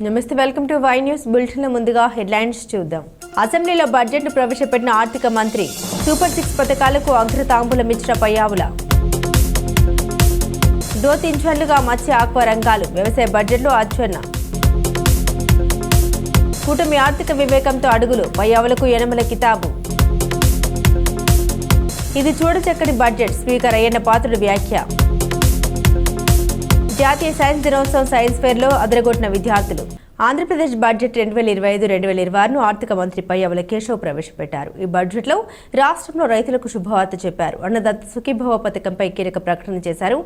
నమస్తే, welcome to Y news bulletin. ముందుగా headlines చూద్దాం. అసెంబ్లీలో బడ్జెట్ను ప్రవేశపెట్టిన ఆర్థిక మంత్రి సూపర్ 6 పథకాలకు అగ్రతాంబూలం ఇచ్చిన పయ్యావుల. దోతించలుగా మత్స్య ఆక్వా రంగాలు వ్యవసాయ బడ్జెట్లో అచ్చెన్న. కూటమి ఆర్థిక వివేకంతో అడుగులు పయ్యావులకు యనమల కితాబు. ఇది చూడచక్కని బడ్జెట్ స్పీకర్ అయ్యన్న పాత్రుడి వ్యాఖ్య. జాతీయ సైన్స్ దినోత్సవం సైన్స్ ఫేర్లో అదరగొట్టిన విద్యార్థులు. ఆంధ్రప్రదేశ్ బడ్జెట్ 2025-2026ను ఆర్థిక మంత్రి పయ్యావుల కేశవ్ ప్రవేశపెట్టారు. ఈ బడ్జెట్లో రాష్ట్రంలో రైతులకు శుభవార్త చెప్పారు. అన్నదాత సుఖీభవ పథకంపై కీలక ప్రకటన చేశారు.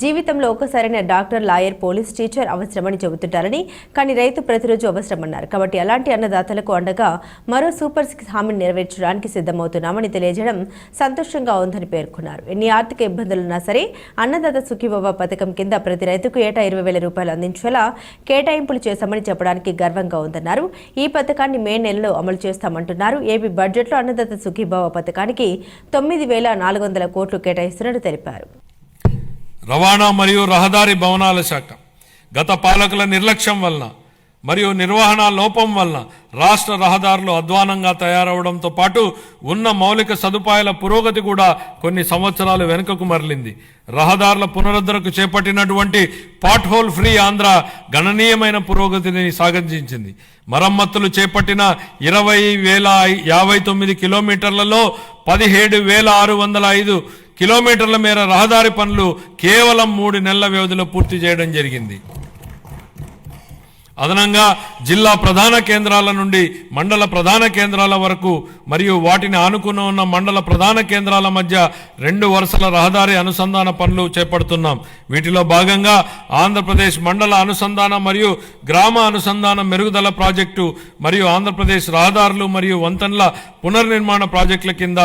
జీవితంలో ఒక్కసారైన డాక్టర్, లాయర్, పోలీస్, టీచర్ అవసరమని చెబుతుంటారని, కానీ రైతు ప్రతిరోజు అవసరమన్నారు. కాబట్టి అలాంటి అన్నదాతలకు అండగా మరో సూపర్ 6 హామీని నెరవేర్చడానికి సిద్ధమవుతున్నామని తెలియజేయడం సంతోషంగా ఉందని పేర్కొన్నారు. ఎన్ని ఆర్థిక ఇబ్బందులున్నా సరే అన్నదాత సుఖీభవ పథకం కింద ప్రతి రైతుకు ఏటా 20,000 రూపాయలు అందించేలా కేటాయింపులు చేశామని చెప్పడానికి గర్వంగా ఉందన్నారు. ఈ పథకాన్ని మే నెలలో అమలు చేస్తామంటున్నారు. ఏపీ బడ్జెట్లో అన్నదాత సుఖీభవ పథకానికి 9,400 కోట్లు కేటాయిస్తున్నట్టు తెలిపారు. రవాణా మరియు రహదారి భవనాల శాఖ గత పాలకుల నిర్లక్ష్యం వలన మరియు నిర్వహణ లోపం వలన రాష్ట్ర రహదారులు అధ్వానంగా తయారవడంతో పాటు ఉన్న మౌలిక సదుపాయాల పురోగతి కూడా కొన్ని సంవత్సరాలు వెనుకకు మరలింది. రహదారుల పునరుద్ధరణకు చేపట్టినటువంటి పాట్ హోల్ ఫ్రీ ఆంధ్ర గణనీయమైన పురోగతిని సాధించింది. మరమ్మతులు చేపట్టిన 20,059 కిలోమీటర్లలో 17,605 కిలోమీటర్ల మేర రహదారి పనులు కేవలం 3 నెలల వ్యవధిలో పూర్తి చేయడం జరిగింది. అదనంగా జిల్లా ప్రధాన కేంద్రాల నుండి మండల ప్రధాన కేంద్రాల వరకు మరియు వాటిని ఆనుకుని ఉన్న మండల ప్రధాన కేంద్రాల మధ్య 2 వరుసల రహదారి అనుసంధాన పనులు చేపడుతున్నాం. వీటిలో భాగంగా ఆంధ్రప్రదేశ్ మండల అనుసంధాన మరియు గ్రామ అనుసంధాన మెరుగుదల ప్రాజెక్టు మరియు ఆంధ్రప్రదేశ్ రహదారులు మరియు వంతెనల పునర్నిర్మాణ ప్రాజెక్టుల కింద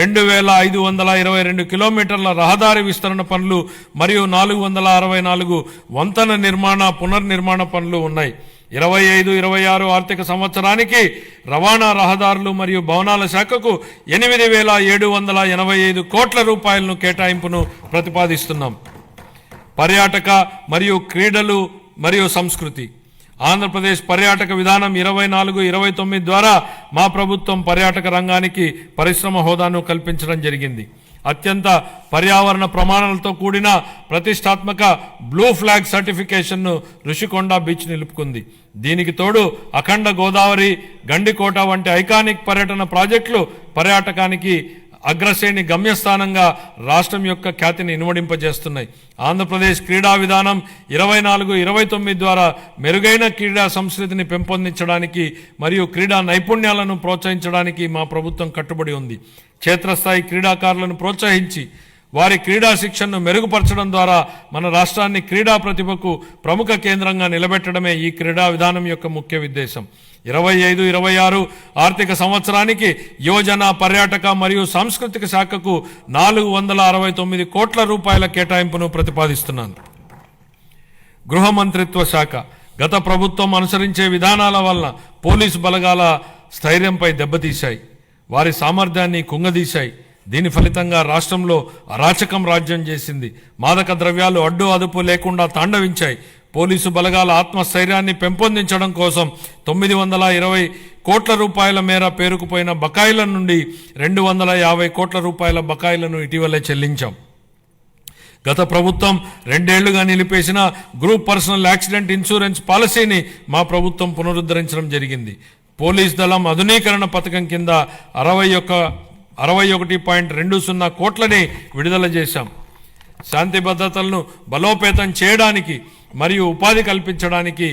2,522 కిలోమీటర్ల రహదారి విస్తరణ పనులు మరియు 464 వంతెన నిర్మాణ పునర్నిర్మాణ పనులు ఉన్నాయి. 25-26 ఆర్థిక సంవత్సరానికి రవాణా రహదారులు మరియు భవనాల శాఖకు 8,785 కోట్ల రూపాయలను కేటాయింపును ప్రతిపాదిస్తున్నాం. పర్యాటక మరియు క్రీడలు మరియు సంస్కృతి ఆంధ్రప్రదేశ్ పర్యాటక విధానం 24-29 ద్వారా మా ప్రభుత్వం పర్యాటక రంగానికి పరిశ్రమ హోదాను కల్పించడం జరిగింది. అత్యంత పర్యావరణ ప్రమాణాలతో కూడిన ప్రతిష్టాత్మక బ్లూ ఫ్లాగ్ సర్టిఫికేషన్ను రుషికొండ బీచ్ నిలుపుకుంది. దీనికి తోడు అఖండ గోదావరి, గండికోట వంటి ఐకానిక్ పర్యటన ప్రాజెక్టులు పర్యాటకానికి అగ్రశ్రేణి గమ్యస్థానంగా రాష్ట్రం యొక్క ఖ్యాతిని ఇనుమడింపజేస్తున్నాయి. ఆంధ్రప్రదేశ్ క్రీడా విధానం 24-29 ద్వారా మెరుగైన క్రీడా సంస్కృతిని పెంపొందించడానికి మరియు క్రీడా నైపుణ్యాలను ప్రోత్సహించడానికి మా ప్రభుత్వం కట్టుబడి ఉంది. క్షేత్రస్థాయి క్రీడాకారులను ప్రోత్సహించి వారి క్రీడా శిక్షణను మెరుగుపరచడం ద్వారా మన రాష్ట్రాన్ని క్రీడా ప్రతిభకు ప్రముఖ కేంద్రంగా నిలబెట్టడమే ఈ క్రీడా విధానం యొక్క ముఖ్య ఉద్దేశం. 25-26 ఆర్థిక సంవత్సరానికి యువజన, పర్యాటక మరియు సాంస్కృతిక శాఖకు 469 కోట్ల రూపాయల కేటాయింపును ప్రతిపాదిస్తున్నాను. గృహ మంత్రిత్వ శాఖ గత ప్రభుత్వం అనుసరించే విధానాల వలన పోలీసు బలగాల స్థైర్యంపై దెబ్బతీశాయి, వారి సామర్థ్యాన్ని కుంగదీశాయి. దీని ఫలితంగా రాష్ట్రంలో అరాచకం రాజ్యం చేసింది. మాదక ద్రవ్యాలు అడ్డు అదుపు లేకుండా తాండవించాయి. పోలీసు బలగాల ఆత్మస్థైర్యాన్ని పెంపొందించడం కోసం 920 కోట్ల రూపాయల మేర పేరుకుపోయిన బకాయిల నుండి 250 కోట్ల రూపాయల బకాయిలను ఇటీవలే చెల్లించాం. గత ప్రభుత్వం 2 ఏళ్లుగా నిలిపేసిన గ్రూప్ పర్సనల్ యాక్సిడెంట్ ఇన్సూరెన్స్ పాలసీని మా ప్రభుత్వం పునరుద్ధరించడం జరిగింది. పోలీస్ దళం ఆధునీకరణ పథకం కింద 61.20 కోట్లని విడుదల చేశాం. శాంతి భద్రతలను బలోపేతం చేయడానికి మరియు ఉపాధి కల్పించడానికి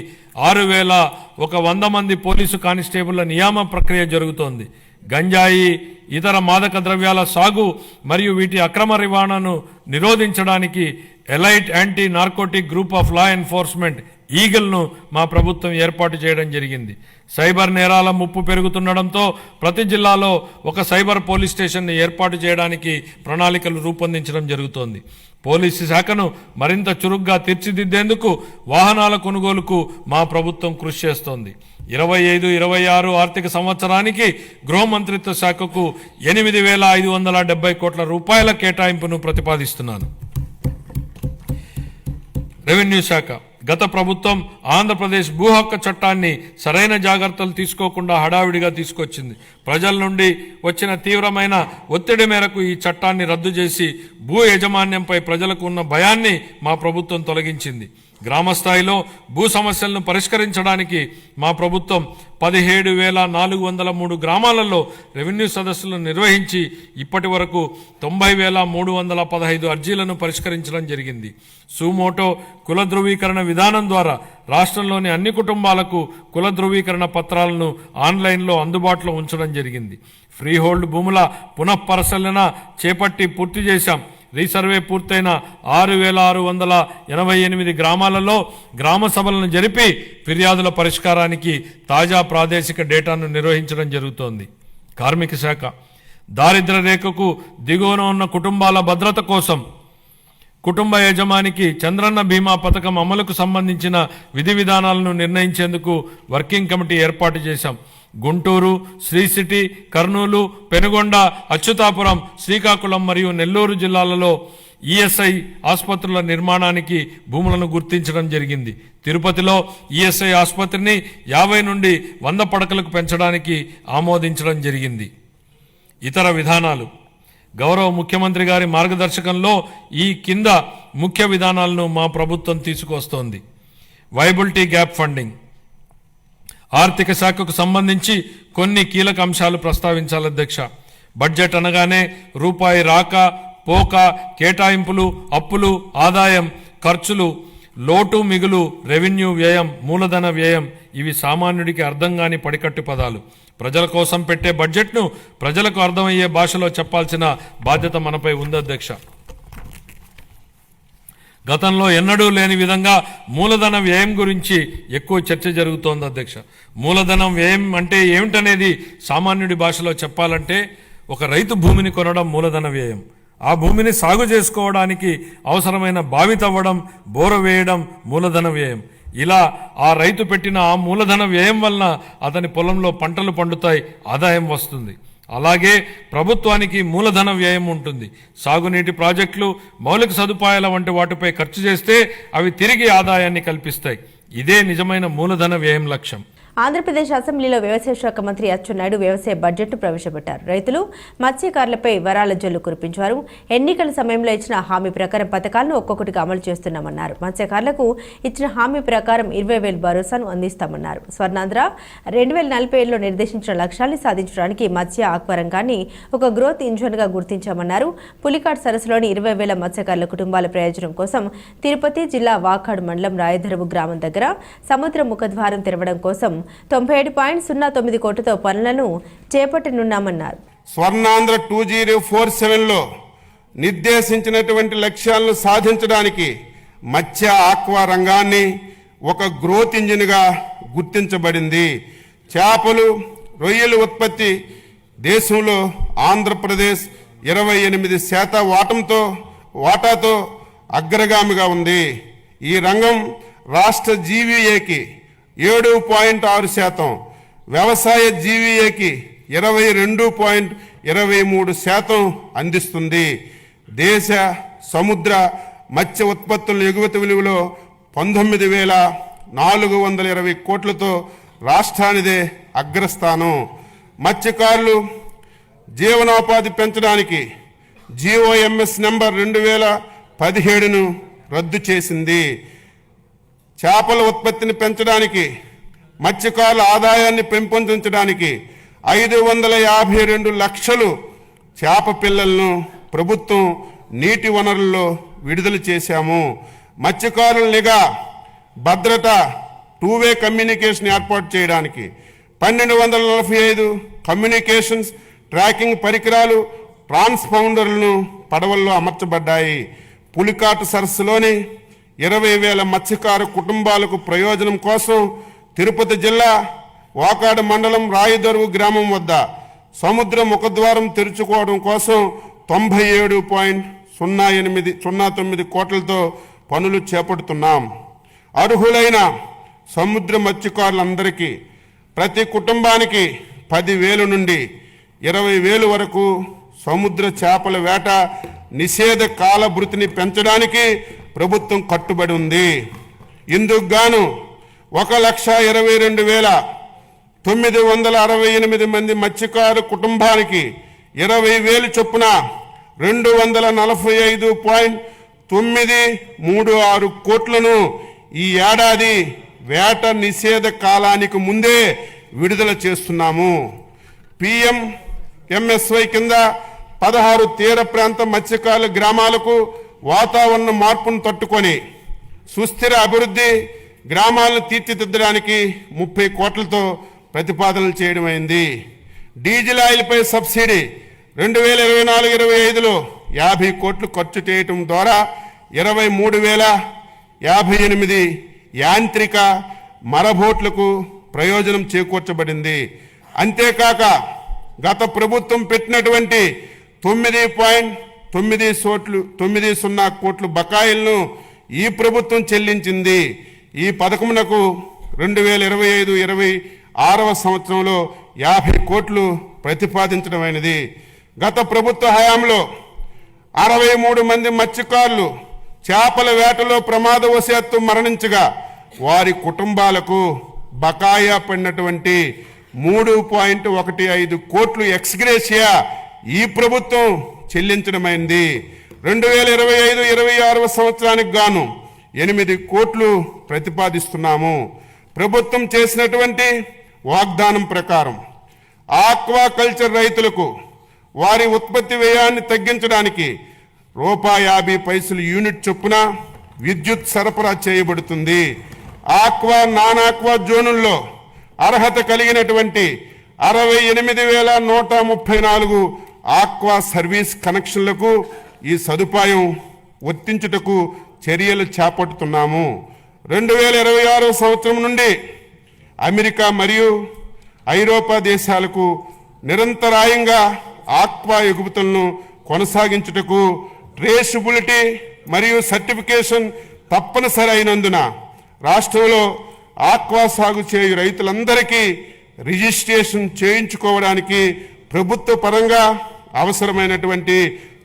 6,100 మంది పోలీసు కానిస్టేబుళ్ల నియామ ప్రక్రియ జరుగుతోంది. గంజాయి, ఇతర మాదక ద్రవ్యాల సాగు మరియు వీటి అక్రమ రవాణాను నిరోధించడానికి elite anti narcotic group of law enforcement ఈగల్ను మా ప్రభుత్వం ఏర్పాటు చేయడం జరిగింది. సైబర్ నేరాల ముప్పు పెరుగుతుండడంతో ప్రతి జిల్లాలో ఒక సైబర్ పోలీస్ స్టేషన్ను ఏర్పాటు చేయడానికి ప్రణాళికలు రూపొందించడం జరుగుతోంది. పోలీసు శాఖను మరింత చురుగ్గా తీర్చిదిద్దేందుకు వాహనాల కొనుగోలుకు మా ప్రభుత్వం కృషి చేస్తోంది. 25-26 ఆర్థిక సంవత్సరానికి గృహ మంత్రిత్వ శాఖకు 8,570 కోట్ల రూపాయల కేటాయింపును ప్రతిపాదిస్తున్నాను. రెవెన్యూ శాఖ గత ప్రభుత్వం ఆంధ్రప్రదేశ్ భూ హక్కు చట్టాన్ని సరైన జాగ్రత్తలు తీసుకోకుండా హడావిడిగా తీసుకొచ్చింది. ప్రజల నుండి వచ్చిన తీవ్రమైన ఒత్తిడి మేరకు ఈ చట్టాన్ని రద్దు చేసి భూ యజమాన్యంపై ప్రజలకు ఉన్న భయాన్ని మా ప్రభుత్వం తొలగించింది. గ్రామ స్థాయిలో భూ సమస్యలను పరిష్కరించడానికి మా ప్రభుత్వం 17,403 గ్రామాలలో రెవెన్యూ సదస్సులను నిర్వహించి ఇప్పటి వరకు 90,315 అర్జీలను పరిష్కరించడం జరిగింది. సుమోటో కుల ధృవీకరణ విధానం ద్వారా రాష్ట్రంలోని అన్ని కుటుంబాలకు కుల ధృవీకరణ పత్రాలను ఆన్లైన్లో అందుబాటులో ఉంచడం జరిగింది. ఫ్రీ హోల్డ్ భూముల పునఃపరిశీలన చేపట్టి పూర్తి చేశాం. రీసర్వే పూర్తయిన 6,688 గ్రామాలలో గ్రామ సభలను జరిపి ఫిర్యాదుల పరిష్కారానికి తాజా ప్రాదేశిక డేటాను నిర్వహించడం జరుగుతోంది. కార్మిక శాఖ దారిద్ర్య రేఖకు దిగువన ఉన్న కుటుంబాల భద్రత కోసం కుటుంబ యజమానికి చంద్రన్న బీమా పథకం అమలుకు సంబంధించిన విధి విధానాలను నిర్ణయించేందుకు వర్కింగ్ కమిటీ ఏర్పాటు చేశాం. గుంటూరు, శ్రీ సిటీ, కర్నూలు, పెనుగొండ, అచ్యుతాపురం, శ్రీకాకుళం మరియు నెల్లూరు జిల్లాలలో ఈఎస్ఐ ఆసుపత్రుల నిర్మాణానికి భూములను గుర్తించడం జరిగింది. తిరుపతిలో ఈఎస్ఐ ఆసుపత్రిని 50 నుండి 100 పడకలకు పెంచడానికి ఆమోదించడం జరిగింది. ఇతర విధానాలు గౌరవ ముఖ్యమంత్రి గారి మార్గదర్శకంలో ఈ కింద ముఖ్య విధానాలను మా ప్రభుత్వం తీసుకొస్తోంది. Viability gap funding. ఆర్థిక శాఖకు సంబంధించి కొన్ని కీలక అంశాలు ప్రస్తావించాలి అధ్యక్ష. బడ్జెట్ అనగానే రూపాయి రాక పోక, కేటాయింపులు, అప్పులు, ఆదాయం, ఖర్చులు, లోటు మిగులు, రెవెన్యూ వ్యయం, మూలధన వ్యయం ఇవి సామాన్యుడికి అర్థం కాని పడికట్టు పదాలు. ప్రజల కోసం పెట్టే బడ్జెట్ను ప్రజలకు అర్థమయ్యే భాషలో చెప్పాల్సిన బాధ్యత మనపై ఉంది అధ్యక్ష. గతంలో ఎన్నడూ లేని విధంగా మూలధన వ్యయం గురించి ఎక్కువ చర్చ జరుగుతోంది అధ్యక్ష. మూలధనం వ్యయం అంటే ఏమిటనేది సామాన్యుడి భాషలో చెప్పాలంటే ఒక రైతు భూమిని కొనడం మూలధన వ్యయం, ఆ భూమిని సాగు చేసుకోవడానికి అవసరమైన బావి తవ్వడం, బోర వేయడం మూలధన వ్యయం. ఇలా ఆ రైతు పెట్టిన ఆ మూలధన వ్యయం వలన అతని పొలంలో పంటలు పండుతాయి, ఆదాయం వస్తుంది. అలాగే ప్రభుత్వానికి మూలధన వ్యయం ఉంటుంది. సాగునీటి ప్రాజెక్టులు, మౌలిక సదుపాయాల వంటి వాటిపై ఖర్చు చేస్తే అవి తిరిగి ఆదాయాన్ని కల్పిస్తాయి. ఇదే నిజమైన మూలధన వ్యయం లక్ష్యం. ఆంధ్రప్రదేశ్ అసెంబ్లీలో వ్యవసాయ శాఖ మంత్రి అచ్చెన్నాయుడు వ్యవసాయ బడ్జెట్ను ప్రవేశపెట్టారు. రైతులు, మత్స్యకారులపై వరాల జల్లు కురిపించారు. ఎన్నికల సమయంలో ఇచ్చిన హామీ ప్రకారం పథకాలను ఒక్కొక్కటిగా అమలు చేస్తున్నామన్నారు. మత్స్యకారులకు ఇచ్చిన హామీ ప్రకారం 20,000 భరోసాను అందిస్తామన్నారు. స్వర్ణాంధ్ర 2047లో నిర్దేశించిన లక్ష్యాన్ని సాధించడానికి మత్స్య ఆక్వా రంగాన్ని ఒక గ్రోత్ ఇంజన్గా గుర్తించామన్నారు. పులికాట్ సరస్సులోని 20,000 మత్స్యకారుల కుటుంబాల ప్రయోజనం కోసం తిరుపతి జిల్లా వాకాడు మండలం రాయధరువు గ్రామం దగ్గర సముద్ర ముఖద్వారం తెరవడం కోసం 97.09 కోట్లతో పనులను చేపట్టనున్నామన్నారు. స్వర్ణాంధ్ర 2047లో నిర్దేశించినటువంటి లక్ష్యాలను సాధించడానికి మత్స్య ఆక్వా రంగాన్ని ఒక గ్రోత్ ఇంజిన్గా గుర్తించబడింది. చేపలు, రొయ్యల ఉత్పత్తి దేశంలో ఆంధ్రప్రదేశ్ 28% వాటాతో అగ్రగామిగా ఉంది. ఈ రంగం రాష్ట్ర జీవీఏకి 7.6%, వ్యవసాయ జీవీఏకి 22.23% అందిస్తుంది. దేశ సముద్ర మత్స్య ఉత్పత్తుల ఎగుమతి విలువలో 19,420 కోట్లతో రాష్ట్రానిదే అగ్రస్థానం. మత్స్యకారులు జీవనోపాధి పెంచడానికి జీఓఎంఎస్ నెంబర్ 2017ను రద్దు చేసింది. చేపల ఉత్పత్తిని పెంచడానికి, మత్స్యకారుల ఆదాయాన్ని పెంపొందించడానికి 552 లక్షలు చేప పిల్లలను ప్రభుత్వం నీటి వనరుల్లో విడుదల చేశాము. మత్స్యకారుల నిఘా, భద్రత, 2-వే కమ్యూనికేషన్ ఏర్పాటు చేయడానికి 1245 కమ్యూనికేషన్స్ ట్రాకింగ్ పరికరాలు, ట్రాన్స్పౌండర్లను పడవల్లో అమర్చబడ్డాయి. పులికాటు సరస్సులోని 20,000 మత్స్యకారు కుటుంబాలకు ప్రయోజనం కోసం తిరుపతి జిల్లా వాకాడు మండలం రాయదరువు గ్రామం వద్ద సముద్ర ముఖద్వారం తెరుచుకోవడం కోసం 97.09 కోట్లతో పనులు చేపడుతున్నాం. అర్హులైన సముద్ర మత్స్యకారులందరికీ ప్రతి కుటుంబానికి 10,000 నుండి 20,000 వరకు సముద్ర చేపల వేట నిషేధ కాల భృతిని పెంచడానికి ప్రభుత్వం కట్టుబడి ఉంది. ఇందుకు గాను 1,22,968 మంది మత్స్యకారు కుటుంబానికి 20,000 చొప్పున 245.936 కోట్లను ఈ ఏడాది వేట నిషేధ కాలానికి ముందే విడుదల చేస్తున్నాము. PMMSY కింద 16 తీర ప్రాంత మత్స్యకారుల గ్రామాలకు వాతావరణ మార్పును తట్టుకొని సుస్థిర అభివృద్ధి గ్రామాలను తీర్చిదిద్దడానికి 30 కోట్లతో ప్రతిపాదనలు చేయడమైంది. డీజిల్ ఆయిల్పై సబ్సిడీ 2024-25లో 50 కోట్లు ఖర్చు చేయటం ద్వారా 23,058 యాంత్రిక మరబోట్లకు ప్రయోజనం చేకూర్చబడింది. అంతేకాక గత ప్రభుత్వం పెట్టినటువంటి 9.90 కోట్ల బకాయిలను ఈ ప్రభుత్వం చెల్లించింది. ఈ పథకమునకు 2025-26వ సంవత్సరంలో 50 కోట్లు ప్రతిపాదించడమైనది. గత ప్రభుత్వ హయాంలో 63 మంది మత్స్యకారులు చేపల వేటలో ప్రమాదవశాత్తు మరణించగా వారి కుటుంబాలకు బకాయా పడినటువంటి 3.15 కోట్లు ఎక్స్గ్రేషియా ఈ ప్రభుత్వం చెల్లించడమైంది. 2025-26వ సంవత్సరానికి గాను 8 కోట్లు ప్రతిపాదిస్తున్నాము. ప్రభుత్వం చేసినటువంటి వాగ్దానం ప్రకారం ఆక్వాకల్చర్ రైతులకు వారి ఉత్పత్తి వ్యయాన్ని తగ్గించడానికి ₹50 యూనిట్ చొప్పున విద్యుత్ సరఫరా చేయబడుతుంది. ఆక్వా నాన్ ఆక్వా జోనుల్లో అర్హత కలిగినటువంటి 68,134 ఆక్వా సర్వీస్ కనెక్షన్లకు ఈ సదుపాయం వర్తించుటకు చర్యలు చేపడుతున్నాము. 2026 సంవత్సరం నుండి అమెరికా మరియు ఐరోపా దేశాలకు నిరంతరాయంగా ఆక్వా ఎగుమతులను కొనసాగించుటకు ట్రేసబిలిటీ మరియు సర్టిఫికేషన్ తప్పనిసరి అయినందున రాష్ట్రంలో ఆక్వా సాగు చేయు రైతులందరికీ రిజిస్ట్రేషన్ చేయించుకోవడానికి ప్రభుత్వ పరంగా అవసరమైనటువంటి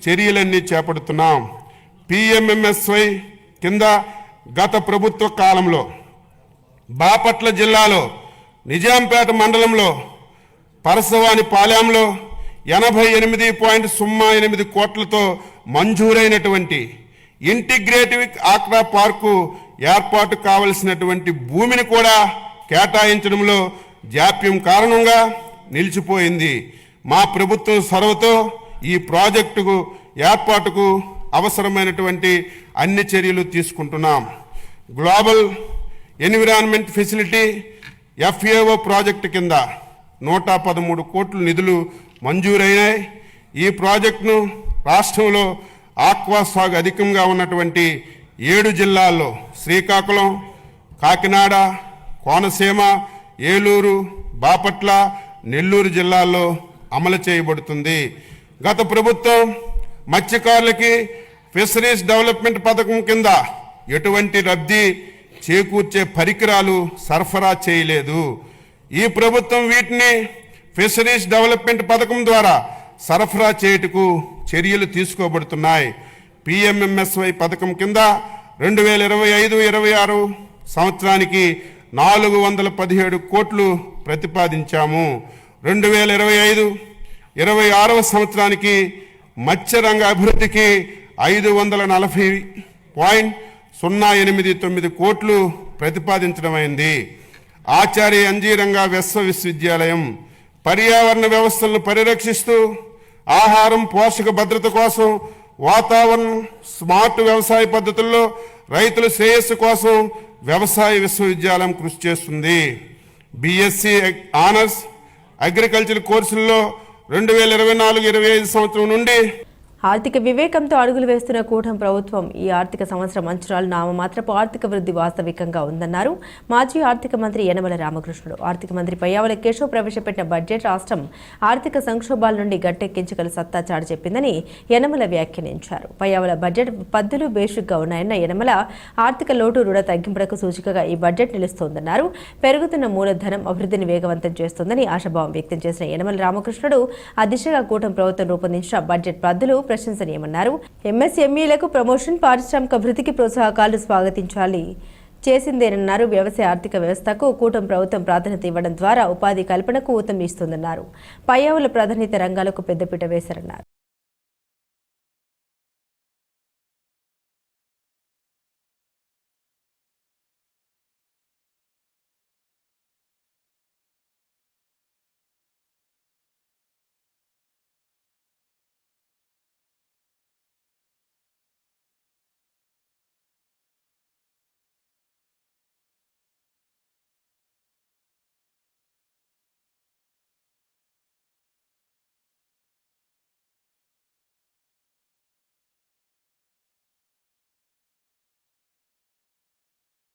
చర్యలన్నీ చేపడుతున్నాం. PMMSY కింద గత ప్రభుత్వ కాలంలో బాపట్ల జిల్లాలో నిజాంపేట మండలంలో పరసవాని పాలెంలో 88.08 కోట్లతో మంజూరైనటువంటి ఇంటిగ్రేటివ్ ఆక్వా పార్కు ఏర్పాటు కావలసినటువంటి భూమిని కూడా కేటాయించడంలో జాప్యం కారణంగా నిలిచిపోయింది. మా ప్రభుత్వం చొరవతో ఈ ప్రాజెక్టుకు ఏర్పాటుకు అవసరమైనటువంటి అన్ని చర్యలు తీసుకుంటున్నాం. Global environment facility FAO project కింద 113 కోట్ల నిధులు మంజూరైనాయి. ఈ ప్రాజెక్టును రాష్ట్రంలో ఆక్వా సాగు అధికంగా ఉన్నటువంటి 7 జిల్లాల్లో శ్రీకాకుళం, కాకినాడ, కోనసీమ, ఏలూరు, బాపట్ల, నెల్లూరు జిల్లాల్లో అమలు చేయబడుతుంది. గత ప్రభుత్వం మత్స్యకారులకి ఫిషరీస్ డెవలప్మెంట్ పథకం కింద ఎటువంటి లబ్ధి చేకూర్చే పరికరాలు సరఫరా చేయలేదు. ఈ ప్రభుత్వం వీటిని ఫిషరీస్ డెవలప్మెంట్ పథకం ద్వారా సరఫరా చేయుటకు చర్యలు తీసుకోబడుతున్నాయి. PMMSY పథకం కింద 2025-26 సంవత్సరానికి 417 కోట్లు ప్రతిపాదించాము. 2025-26వ సంవత్సరానికి మత్స్యరంగ అభివృద్ధికి 540.089 కోట్లు ప్రతిపాదించడమైంది. ఆచార్య ఎన్జీ రంగా విశ్వవిద్యాలయం పర్యావరణ వ్యవస్థలను పరిరక్షిస్తూ ఆహారం పోషక భద్రత కోసం వాతావరణం స్మార్ట్ వ్యవసాయ పద్ధతుల్లో రైతుల శ్రేయస్సు కోసం వ్యవసాయ విశ్వవిద్యాలయం కృషి చేస్తుంది. BSc ఆనర్స్ అగ్రికల్చర్ కోర్సుల్లో 2024-25 సంవత్సరం నుండి ఆర్థిక వివేకంతో అడుగులు వేస్తున్న కూటమి ప్రభుత్వం ఈ ఆర్థిక సంవత్సరం అంచనాలు నామమాత్రపు ఆర్థిక వృద్ధి వాస్తవికంగా ఉందన్నారు మాజీ ఆర్థిక మంత్రి యనమల రామకృష్ణుడు. ఆర్థిక మంత్రి పయ్యావుల కేశవ్ ప్రవేశపెట్టిన బడ్జెట్ రాష్ట్రం ఆర్థిక సంక్షోభాల నుండి గట్టెక్కించగల సత్తా చాటి చెప్పిందని యనమల వ్యాఖ్యానించారు. పయ్యావుల బడ్జెట్ పద్దులు బేషుగ్గా ఉన్నాయన్న యనమల ఆర్థిక లోటు రుణ తగ్గింపులకు సూచికగా ఈ బడ్జెట్ నిలుస్తోందన్నారు. పెరుగుతున్న మూలధనం అభివృద్ధిని వేగవంతం చేస్తోందని ఆశాభావం వ్యక్తం చేసిన యనమల రామకృష్ణుడు ఆ దిశగా కూటమి ప్రభుత్వం రూపొందించిన బడ్జెట్ పద్దులు ప్రశంసనీయమన్నారు. MSMEలకు ప్రమోషన్, పారిశ్రామిక అభివృద్ధికి ప్రోత్సాహకాలు స్వాగతించాలి. చేసిందేనన్నారు. వ్యవసాయ ఆర్థిక వ్యవస్థకు కూటమి ప్రభుత్వం ప్రాధాన్యత ఇవ్వడం ద్వారా ఉపాధి కల్పనకు ఊతమిస్తుందన్నారు. పయ్యావుల ప్రాధాన్యత రంగాలకు పెద్దపీట వేశారన్నారు.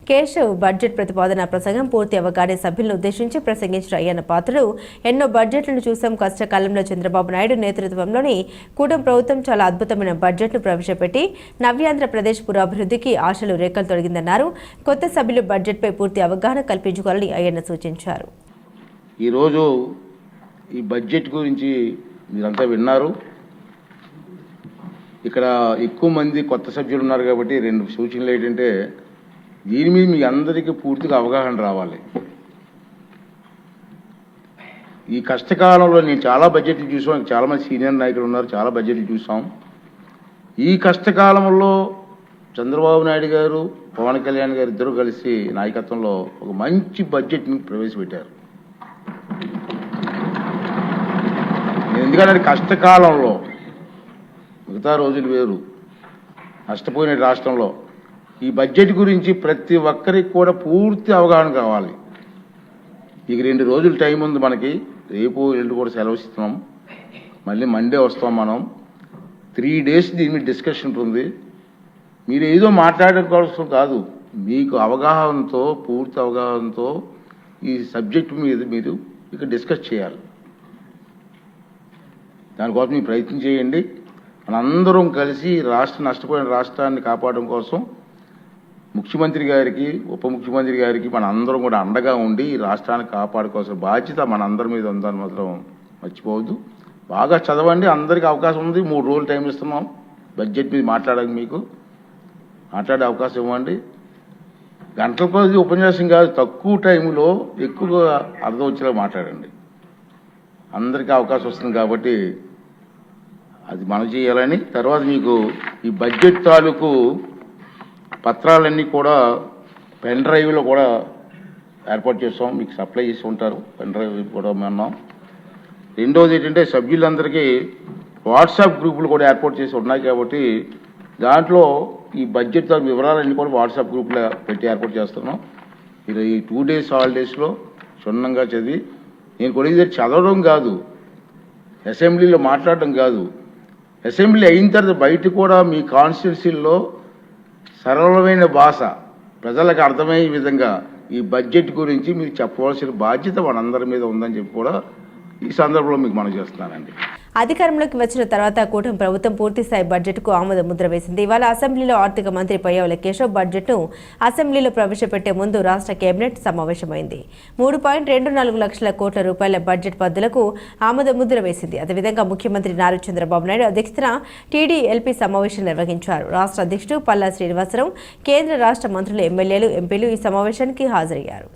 కేశవ్ బడ్జెట్ ప్రతిపాదన ప్రసంగం పూర్తి అవగానే సభ్యులను ఉద్దేశించి ప్రసంగించిన అయ్యన్న పాత్రుడు ఎన్నో బడ్జెట్లను చూసాం. కష్టకాలంలో చంద్రబాబు నాయుడు నేతృత్వంలోని కూటమి ప్రభుత్వం చాలా అద్భుతమైన బడ్జెట్ను ప్రవేశపెట్టి నవ్యాంధ్రప్రదేశ్ పురాభివృద్ధికి ఆశలు రేఖలు తొలగిందన్నారు. కొత్త సభ్యులు బడ్జెట్పై పూర్తి అవగాహన కల్పించుకోవాలని అయ్యన్న సూచించారు. ఈరోజు ఈ బడ్జెట్ గురించి మీరంతా విన్నారు. ఇక్కడ ఎక్కువ మంది కొత్త సభ్యులు ఉన్నారు కాబట్టి రెండు సూచనలు ఏంటంటే, దీని మీద మీ అందరికీ పూర్తిగా అవగాహన రావాలి. ఈ కష్టకాలంలో నేను చాలా బడ్జెట్లు చూసాం, చాలామంది సీనియర్ నాయకులు ఉన్నారు, చాలా బడ్జెట్లు చూసాం. ఈ కష్టకాలంలో చంద్రబాబు నాయుడు గారు, పవన్ కళ్యాణ్ గారు ఇద్దరు కలిసి నాయకత్వంలో ఒక మంచి బడ్జెట్ని ప్రవేశపెట్టారు. ఎందుకంటే కష్టకాలంలో మిగతా రోజులు వేరు, నష్టపోయిన రాష్ట్రంలో ఈ బడ్జెట్ గురించి ప్రతి ఒక్కరికి కూడా పూర్తి అవగాహన కావాలి. ఇక 2 రోజులు టైం ఉంది మనకి. రేపు ఎల్లుండి కూడా సెలవు ఇస్తున్నాం. మళ్ళీ మండే వస్తాం మనం. 3 days దీని మీద డిస్కషన్ ఉంటుంది. మీరు ఏదో మాట్లాడడం కోసం కాదు, మీకు అవగాహనతో, పూర్తి అవగాహనతో ఈ సబ్జెక్ట్ మీద మీరు ఇక డిస్కస్ చేయాలి. దానికోసం మీరు ప్రయత్నం చేయండి. మనందరం కలిసి నష్టపోయిన రాష్ట్రాన్ని కాపాడడం కోసం ముఖ్యమంత్రి గారికి, ఉప ముఖ్యమంత్రి గారికి మన అందరం కూడా అండగా ఉండి ఈ రాష్ట్రాన్ని కాపాడుకోవాల్సిన బాధ్యత మన అందరి మీద ఉందని మాత్రం మర్చిపోవద్దు. బాగా చదవండి. అందరికీ అవకాశం ఉంది. 3 రోజులు టైం ఇస్తున్నాం బడ్జెట్ మీద మాట్లాడడానికి. మీకు మాట్లాడే అవకాశం ఇవ్వండి. గంటల కొద్ది ఉపన్యాసం కాదు, తక్కువ టైంలో ఎక్కువగా అర్థం వచ్చేలా మాట్లాడండి. అందరికీ అవకాశం వస్తుంది కాబట్టి అది మనం చేయాలని. తర్వాత మీకు ఈ బడ్జెట్ తాలూకు పత్రాలన్నీ కూడా పెన్ డ్రైవ్లో కూడా ఏర్పాటు చేస్తాం, మీకు సప్లై చేసి ఉంటారు. పెన్ డ్రైవ్ కూడా ఉన్నాం. రెండోది ఏంటంటే, సభ్యులందరికీ వాట్సాప్ గ్రూపులు కూడా ఏర్పాటు చేసి ఉన్నాయి కాబట్టి దాంట్లో ఈ బడ్జెట్ వివరాలన్నీ కూడా వాట్సాప్ గ్రూప్లో పెట్టి ఏర్పాటు చేస్తున్నాం. మీరు ఈ 2 days హాలిడేస్లో క్షుణ్ణంగా చదివి, నేను కూడా చదవడం కాదు, అసెంబ్లీలో మాట్లాడడం కాదు, అసెంబ్లీ అయిన తర్వాత బయట కూడా మీ కాన్స్టిట్యున్సీల్లో సరళమైన భాష ప్రజలకు అర్థమయ్యే విధంగా ఈ బడ్జెట్ గురించి మీరు చెప్పవలసిన బాధ్యత మనందరి మీద ఉందని చెప్పి కూడా ఈ సందర్భంలో మీకు మనం చేస్తున్నానండి. అధికారంలోకి వచ్చిన తర్వాత కూటమి ప్రభుత్వం పూర్తిస్థాయి బడ్జెట్కు ఆమోద ముద్ర వేసింది. ఇవాళ అసెంబ్లీలో ఆర్థిక మంత్రి పయ్యావుల కేశవ్ బడ్జెట్ను అసెంబ్లీలో ప్రవేశపెట్టే ముందు రాష్ట్ర కేబినెట్ సమావేశమైంది. 3.24 లక్షల కోట్ల రూపాయల బడ్జెట్ పద్దులకు ఆమోద ముద్ర వేసింది. అదేవిధంగా ముఖ్యమంత్రి నారా చంద్రబాబు నాయుడు అధ్యక్షతన టీడీఎల్పీ సమావేశం నిర్వహించారు. రాష్ట్ర అధ్యక్షుడు పల్లా శ్రీనివాసరావు, కేంద్ర రాష్ట్ర మంత్రులు, ఎమ్మెల్యేలు, ఎంపీలు ఈ సమావేశానికి హాజరయ్యారు.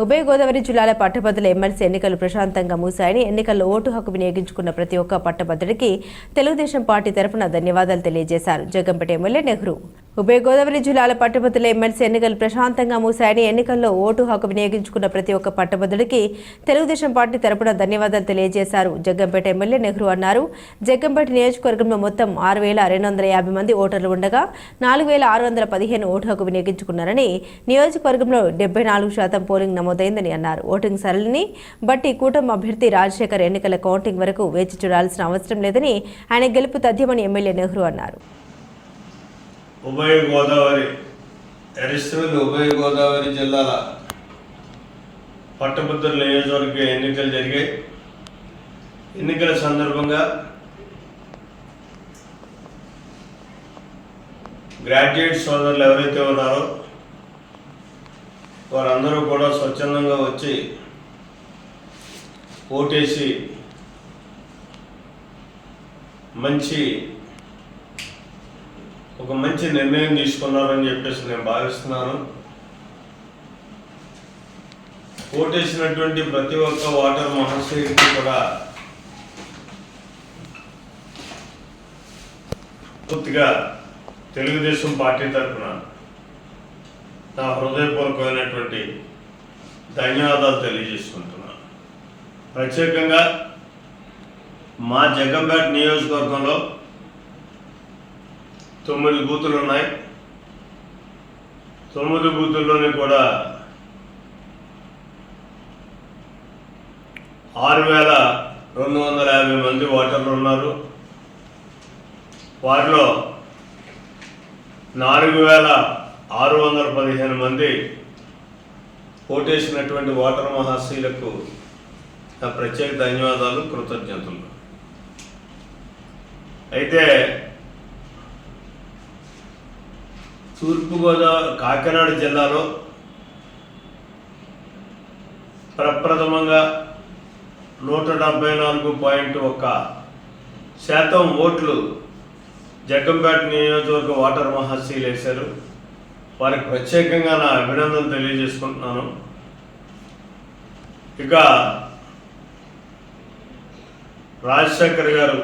ఉభయ గోదావరి జిల్లాల పట్టభద్రుల ఎమ్మెల్సీ ఎన్నికలు ప్రశాంతంగా ముగిశాయని, ఎన్నికల్లో ఓటు హక్కు వినియోగించుకున్న ప్రతి ఒక్క పట్టభద్రుడికి తెలుగుదేశం పార్టీ తరఫున ధన్యవాదాలు తెలియజేశారు జగ్గంపేట ఎమ్మెల్యే నెహ్రూ. ఉభయ గోదావరి జిల్లాల పట్టభద్రుల ఎమ్మెల్సీ ఎన్నికలు ప్రశాంతంగా ముగిశాయని, ఎన్నికల్లో ఓటు హక్కు వినియోగించుకున్న ప్రతి ఒక్క పట్టభద్రుడికి తెలుగుదేశం పార్టీ తరఫున ధన్యవాదాలు తెలియజేశారు జగ్గంపేట ఎమ్మెల్యే నెహ్రూ అన్నారు. జగ్గంపేట నియోజకవర్గంలో మొత్తం 6,250 మంది ఓటర్లు ఉండగా 4,615 ఓటు హక్కు వినియోగించుకున్నారని, నియోజకవర్గంలో 74% పోలింగ్ నమోదైందని అన్నారు. ఓటింగ్ సరళిని బట్టి కూటమి అభ్యర్థి రాజశేఖర్ ఎన్నికల కౌంటింగ్ వరకు వేచి చూడాల్సిన అవసరం లేదని, ఆయన గెలుపు తథ్యమని ఎమ్మెల్యే నెహ్రూ అన్నారు. ఉభయ గోదావరి జిల్లాల పట్టభద్రుల నియోజకవర్గ ఎన్నికలు జరిగాయి. ఎన్నికల సందర్భంగా గ్రాడ్యుయేట్ సోదరులు ఎవరైతే ఉన్నారో వారందరూ కూడా స్వచ్ఛందంగా వచ్చి ఓటేసి ఒక మంచి నిర్ణయం తీసుకున్నారని చెప్పేసి నేను భావిస్తున్నాను. ఓటేసినటువంటి ప్రతి ఒక్క ఓటర్ మహాశయుడికి కూడా పూర్తిగా తెలుగుదేశం పార్టీ తరఫున నా హృదయపూర్వకమైనటువంటి ధన్యవాదాలు తెలియజేసుకుంటున్నాను. ప్రత్యేకంగా మా జగ్గంపేట నియోజకవర్గంలో 9 బూతులు ఉన్నాయి. 9 బూతుల్లోని కూడా 6,250 మంది ఓటర్లు ఉన్నారు. వారిలో 4,615 మంది ఓటేసినటువంటి ఓటర్ మహాశీలకు నా ప్రత్యేక ధన్యవాదాలు, కృతజ్ఞతలు. అయితే తూర్పుగోదావరి కాకినాడ జిల్లాలో ప్రప్రథమంగా 174.1% ఓట్లు జగ్గంపేట నియోజకవర్గ ఓటర్ మహాశీలు వేశారు. వారికి ప్రత్యేకంగా నా అభినందనలు తెలియజేసుకుంటున్నాను. ఇక రాజశేఖర్ గారు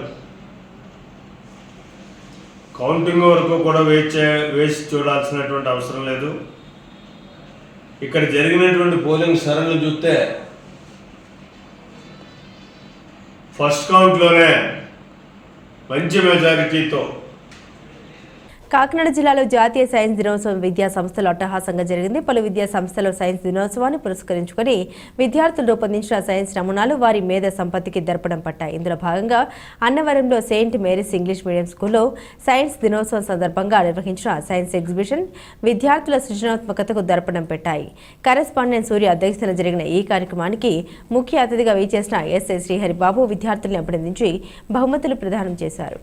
కౌంటింగ్ వరకు కూడా వేసి చూడాల్సినటువంటి అవసరం లేదు. ఇక్కడ జరిగినటువంటి పోలింగ్ సరళి చూస్తే ఫస్ట్ కౌంట్లోనే మంచి మెజారిటీతో కాకినాడ జిల్లాలో జాతీయ సైన్స్ దినోత్సవం విద్యా సంస్థలు అట్టహాసంగా జరిగింది. పలు విద్యా సంస్థలు సైన్స్ దినోత్సవాన్ని పురస్కరించుకుని విద్యార్థులు రూపొందించిన సైన్స్ నమూనాలు వారి మేధ సంపత్తికి దర్పణం పట్టాయి. ఇందులో భాగంగా అన్నవరంలో సెయింట్ మేరీస్ ఇంగ్లీష్ మీడియం స్కూల్లో సైన్స్ దినోత్సవం సందర్భంగా నిర్వహించిన సైన్స్ ఎగ్జిబిషన్ విద్యార్థుల సృజనాత్మకతకు దర్పణం పెట్టాయి. కరెస్పాండెంట్ సూర్య అధ్యక్షతన జరిగిన ఈ కార్యక్రమానికి ముఖ్య అతిథిగా విచ్చేసిన ఎస్ఐ శ్రీహరిబాబు విద్యార్థులను అభినందించి బహుమతులు ప్రదానం చేశారు.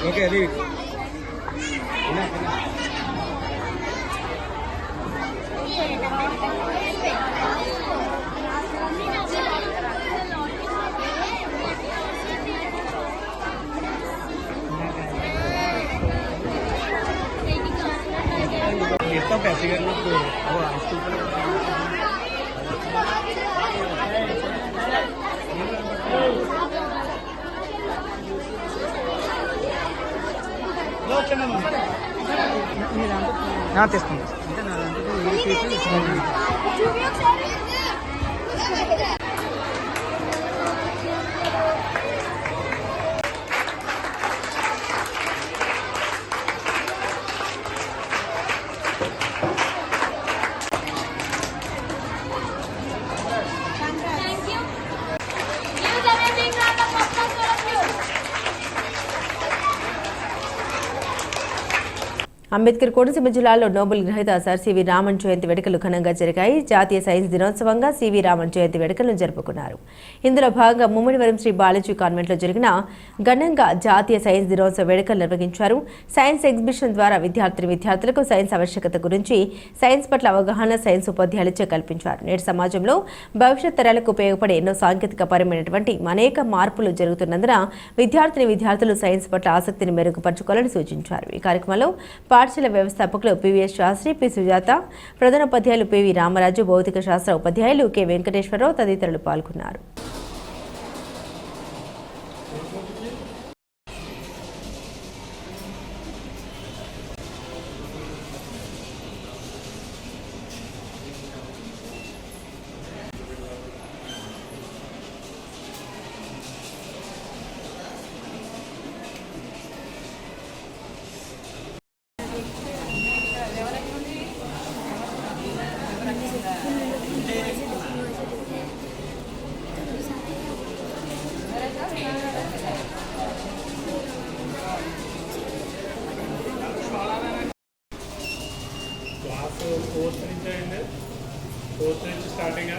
ఓకే అది तो पैसे करना तो वो स्कूल తీసుకుంటా అంటే నా దాంట్లో అంబేద్కర్ కోనసీమ జిల్లాలో నోబెల్ గ్రహీత సర్ సివి రామన్ జయంతి వేడుకలు ఘనంగా జరిగాయి. జాతీయ సైన్స్ దినోత్సవంగా సివి రామన్ జయంతి వేడుకలను జరుపుకున్నారు. ఇందులో భాగంగా ముమ్మడివరం శ్రీ బాలాజీ కాన్వెంట్లో జరిగిన ఘనంగా జాతీయ సైన్స్ దినోత్సవ వేడుకలు నిర్వహించారు. సైన్స్ ఎగ్జిబిషన్ ద్వారా విద్యార్థులకు సైన్స్ ఆవశ్యకత గురించి, సైన్స్ పట్ల అవగాహన సైన్స్ ఉపాధ్యాయులచే కల్పించారు. నేటి సమాజంలో భవిష్యత్ తరాలకు ఉపయోగపడే ఎన్నో సాంకేతిక పరమైనటువంటి అనేక మార్పులు జరుగుతున్నందున విద్యార్థులు సైన్స్ పట్ల ఆసక్తిని మెరుగుపరచుకోవాలని సూచించారు. ఈ కార్యక్రమంలో పాఠశాల వ్యవస్థాపకులు పివిఎస్ శాస్త్రి, పి సుజాత, ప్రధానోపాధ్యాయులు పివి రామరాజు, భౌతిక శాస్త్ర ఉపాధ్యాయులు కె వెంకటేశ్వరరావు తదితరులు పాల్గొన్నారు. ఫోర్త్ నుంచి స్టార్టింగ్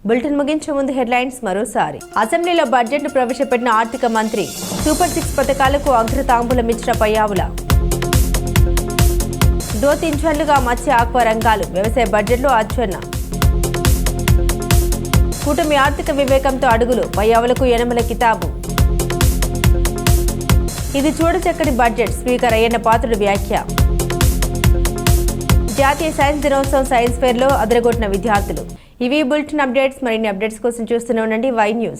బులెటిన్ ముగించే ముందు హెడ్లైన్స్ మరోసారి. అసెంబ్లీలో బడ్జెట్ ను ప్రవేశపెట్టిన ఆర్థిక మంత్రి. సూపర్ 6 పథకాలకు అగ్రతాంబూలం ఇచ్చిన పయ్యావుల. దోతించన్లుగా మత్స్య ఆక్వా రంగాలు. వ్యవసాయ బడ్జెట్లో అచ్చెన్న. కూటమి ఆర్థిక వివేకంతో అడుగులు. పయ్యావులకు యనమల కితాబు. ఇది చూడచక్కని బడ్జెట్. స్పీకర్ అయ్యన్న పాత్రుడు వ్యాఖ్య. జాతీయ సైన్స్ దినోత్సవం సైన్స్ ఫెయిర్లో అదరగొట్టిన విద్యార్థులు. ఇవి బులెటిన్ అప్డేట్స్. మరిన్ని అప్డేట్స్ కోసం చూస్తూనే ఉండండి వై న్యూస్.